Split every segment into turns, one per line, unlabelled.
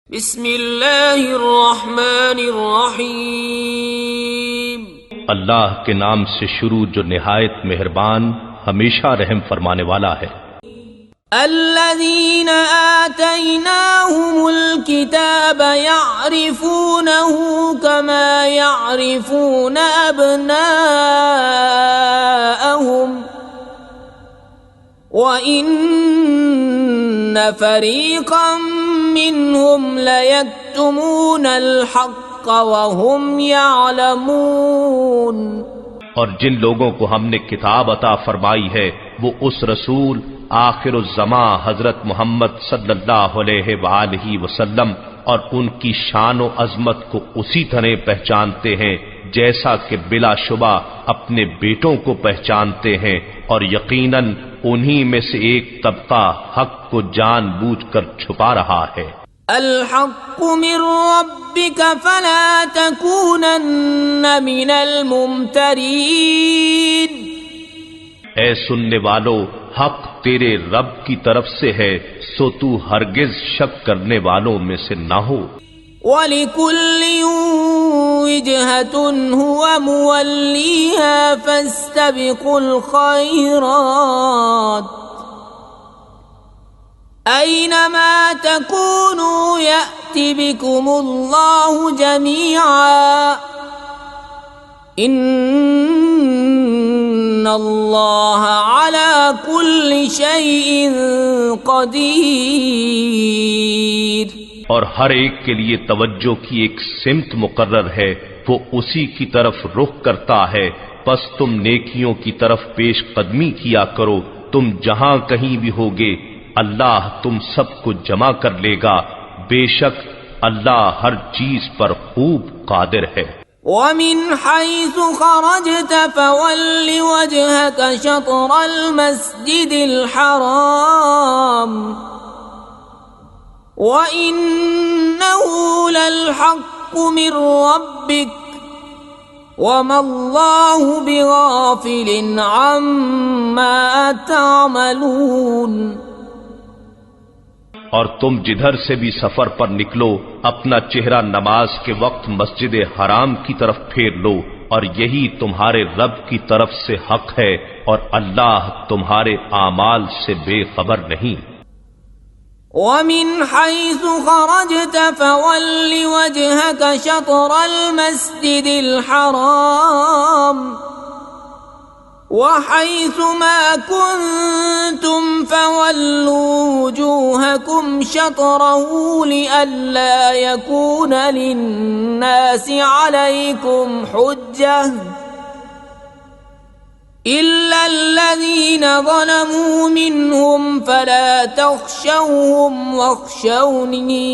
بسم اللہ الرحمن الرحیم۔
اللہ کے نام سے شروع جو نہایت مہربان ہمیشہ رحم فرمانے والا ہے۔
الذین آتیناہم الکتاب یعرفونہ کما یعرفون ابناءہم وَإِنَّ فَرِيقًا مِّنْهُمْ لَيَكْتُمُونَ الْحَقَّ وَهُمْ يَعْلَمُونَ۔
اور جن لوگوں کو ہم نے کتاب عطا فرمائی ہے وہ اس رسول آخر الزماں حضرت محمد صلی اللہ علیہ وآلہ وسلم اور ان کی شان و عظمت کو اسی طرح پہچانتے ہیں جیسا کہ بلا شبہ اپنے بیٹوں کو پہچانتے ہیں، اور یقیناً انہی میں سے ایک طبقہ حق کو جان بوجھ کر چھپا رہا ہے۔
الحق من ربک فلا تکونن من الممترین۔
اے سننے والو، حق تیرے رب کی طرف سے ہے، سو تو ہرگز شک کرنے والوں میں سے نہ ہو۔
وَلِكُلٍّ وِجْهَةٌ هُوَ مُوَلِّيهَا فَاسْتَبِقُوا الْخَيْرَاتِ أَيْنَمَا تَكُونُوا يَأْتِ بِكُمُ اللَّهُ جَمِيعًا إِنَّ اللَّهَ عَلَى كُلِّ شَيْءٍ قَدِيرٌ۔
اور ہر ایک کے لیے توجہ کی ایک سمت مقرر ہے، وہ اسی کی طرف رخ کرتا ہے، پس تم نیکیوں کی طرف پیش قدمی کیا کرو، تم جہاں کہیں بھی ہوگے اللہ تم سب کو جمع کر لے گا، بے شک اللہ ہر چیز پر خوب قادر ہے۔
وَمِنْ حَيْثُ خَرَجْتَ فَوَلِّ وَجْهَكَ شَطْرَ الْمَسْجِدِ الْحَرَامِ وَإِنَّهُ لَلْحَقُّ مِنْ رَبِّكَ وَمَا اللَّهُ بِغَافِلٍ عَمَّا تَعْمَلُونَ۔
اور تم جدھر سے بھی سفر پر نکلو اپنا چہرہ نماز کے وقت مسجد حرام کی طرف پھیر لو، اور یہی تمہارے رب کی طرف سے حق ہے، اور اللہ تمہارے اعمال سے بے خبر نہیں۔
وَمِنْ حَيْثُ خَرَجْتَ فَوَلِّ وَجْهَكَ شَطْرَ الْمَسْجِدِ الْحَرَامِ وَحَيْثُ مَا كُنْتُمْ فَوَلُّوا وُجُوهَكُمْ شَطْرَهُ لِئَلَّا يَكُونَ لِلنَّاسِ عَلَيْكُمْ حُجَّةٌ إِلَّا الَّذِينَ ظَلَمُوا مِنْهُمْ فَلَا تَخْشَوْهُمْ وَاخْشَوْنِي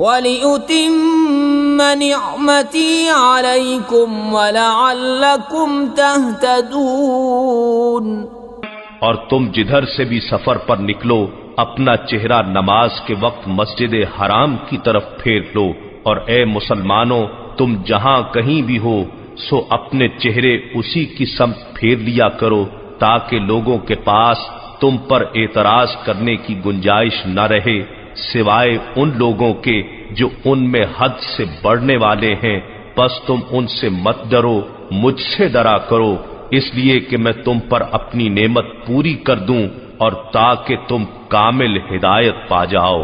وَلِأُتِمَّ نِعْمَتِي عَلَيْكُمْ وَلَعَلَّكُمْ تَهْتَدُونَ۔
اور تم جدھر سے بھی سفر پر نکلو اپنا چہرہ نماز کے وقت مسجد حرام کی طرف پھیر لو، اور اے مسلمانوں تم جہاں کہیں بھی ہو سو اپنے چہرے اسی کی سمت پھیر لیا کرو، تاکہ لوگوں کے پاس تم پر اعتراض کرنے کی گنجائش نہ رہے، سوائے ان لوگوں کے جو ان میں حد سے بڑھنے والے ہیں، پس تم ان سے مت ڈرو، مجھ سے ڈرا کرو، اس لیے کہ میں تم پر اپنی نعمت پوری کر دوں اور تاکہ تم کامل ہدایت پا جاؤ۔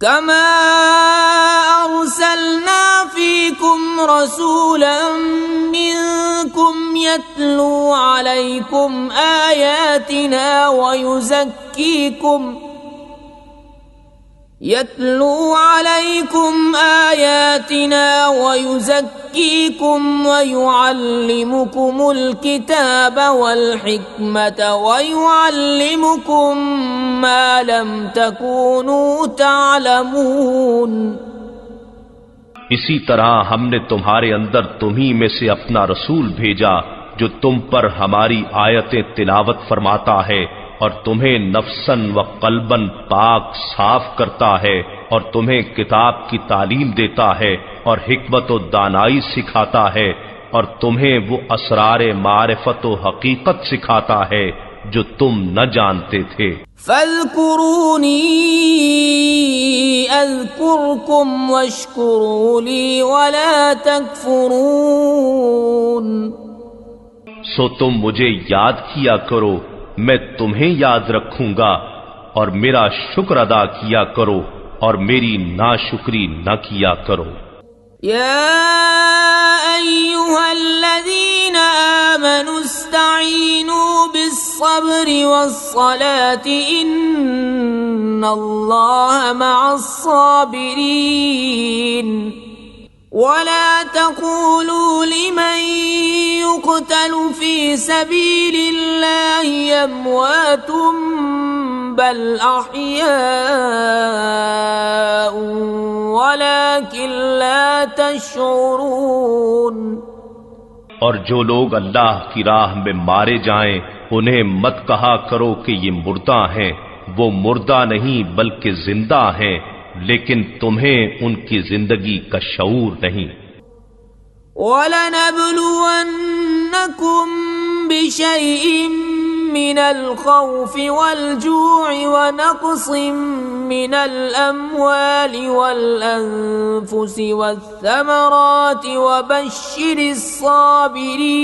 كما أرسلنا فيكم رسولا منكم يتلو عليكم آياتنا ويزكيكم ويعلمكم الكتاب والحكمة ويعلمكم ما لم تكونوا تعلمون۔
اسی طرح ہم نے تمہارے اندر تمہی میں سے اپنا رسول بھیجا جو تم پر ہماری آیتیں تلاوت فرماتا ہے، اور تمہیں نفساً و قلباً پاک صاف کرتا ہے، اور تمہیں کتاب کی تعلیم دیتا ہے اور حکمت و دانائی سکھاتا ہے، اور تمہیں وہ اسرار معرفت و حقیقت سکھاتا ہے، جو تم نہ جانتے تھے۔
فاذکرونی اذکرکم واشکروا لی ولا تکفرون،
سو تم مجھے یاد کیا کرو، میں تمہیں یاد رکھوں گا، اور میرا شکر ادا کیا کرو اور میری ناشکری نہ کیا کرو۔
یا ایھا الذین آمنوا استعینوا بالصبر والصلاة ان اللہ مع الصابرین، ولا تقولوا لمن يقتل في سبيل الله أموات بل أحياء ولكن لا تشعرون۔
اور جو لوگ اللہ کی راہ میں مارے جائیں انہیں مت کہا کرو کہ یہ مردہ ہیں، وہ مردہ نہیں بلکہ زندہ ہیں، لیکن تمہیں ان کی زندگی کا شعور نہیں۔
وَلَنَبْلُوَنَّكُمْ بِشَيْءٍ مِّنَ الْخَوْفِ وَالْجُوعِ وَنَقْصٍ مِّنَ الْأَمْوَالِ وَالْأَنفُسِ وَالثَّمَرَاتِ وَبَشِّرِ الصَّابِرِينَ۔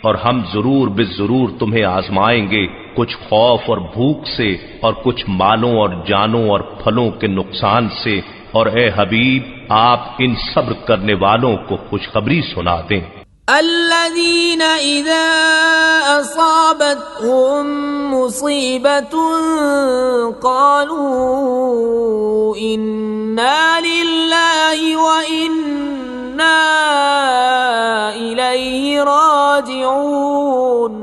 اور ہم ضرور بالضرور تمہیں آزمائیں گے، کچھ خوف اور بھوک سے، اور کچھ مالوں اور جانوں اور پھلوں کے نقصان سے، اور اے حبیب آپ ان صبر کرنے والوں کو خوشخبری سنا دیں۔
الذین اذا اصابتهم مصیبۃ قالوا انا للہ وانا الیہ راجعون،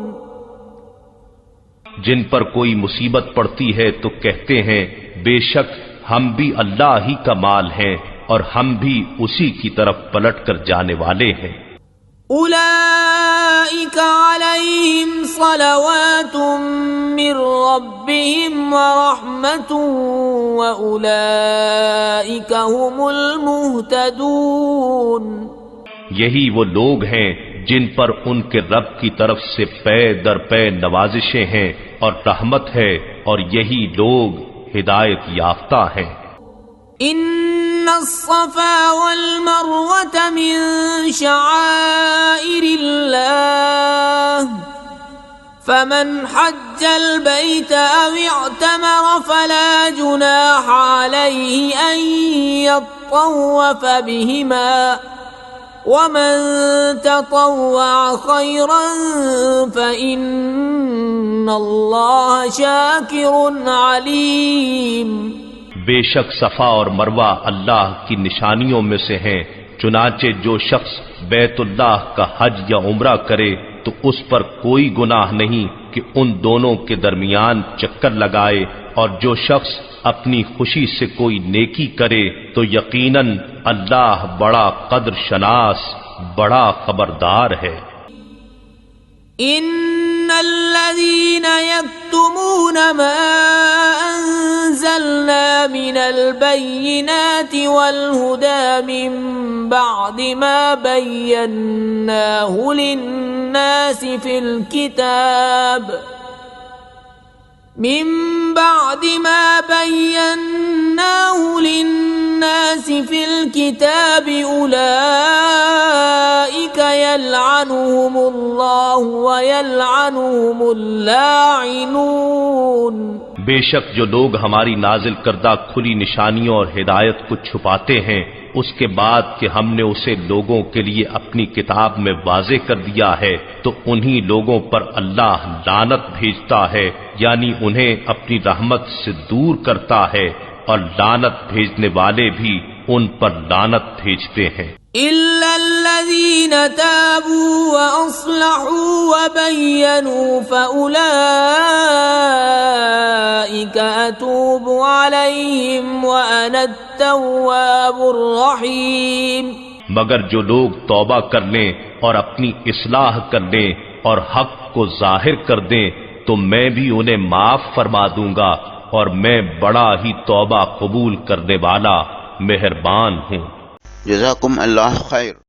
جن پر کوئی مصیبت پڑتی ہے تو کہتے ہیں بے شک ہم بھی اللہ ہی کا مال ہیں اور ہم بھی اسی کی طرف پلٹ کر جانے والے ہیں۔
اولئک علیہم صلوات من ربہم ورحمۃ واولئک هم المہتدون،
یہی وہ لوگ ہیں جن پر ان کے رب کی طرف سے پے در پے نوازشیں ہیں اور رحمت ہے، اور یہی لوگ ہدایت یافتہ ہیں۔
ان الصفا والمروة من شعائر اللہ، فمن حج البيت او اعتمر فلا جناح عليه ان يطوف بهما، ومن تطوع خيرا فإن الله شاكر عليم۔
بے شک صفا اور مروہ اللہ کی نشانیوں میں سے ہیں، چنانچہ جو شخص بیت اللہ کا حج یا عمرہ کرے تو اس پر کوئی گناہ نہیں کہ ان دونوں کے درمیان چکر لگائے، اور جو شخص اپنی خوشی سے کوئی نیکی کرے تو یقیناً اللہ بڑا قدر شناس، بڑا خبردار ہے۔
ان الذين يكتمون ما انزلنا من البينات والهدى من بعد ما بيناه للناس في الكتاب أولئك يلعنهم الله ويلعنهم اللاعنون۔
بے شک جو لوگ ہماری نازل کردہ کھلی نشانیوں اور ہدایت کو چھپاتے ہیں اس کے بعد کہ ہم نے اسے لوگوں کے لیے اپنی کتاب میں واضح کر دیا ہے، تو انہی لوگوں پر اللہ لعنت بھیجتا ہے، یعنی انہیں اپنی رحمت سے دور کرتا ہے، اور لعنت بھیجنے والے بھی ان پر لعنت بھیجتے ہیں۔
إِلَّا الَّذِينَ تَابُوا وَأَصْلَحُوا وَبَيَّنُوا فَأُولَئِكَ أَتُوبُ عَلَيْهِمْ وَأَنَا التَّوَّابُ الرَّحِيمُ۔
مگر جو لوگ توبہ کر لیں اور اپنی اصلاح کر لیں اور حق کو ظاہر کر دیں تو میں بھی انہیں معاف فرما دوں گا، اور میں بڑا ہی توبہ قبول کرنے والا مہربان ہوں۔
جزاکم اللہ خیر۔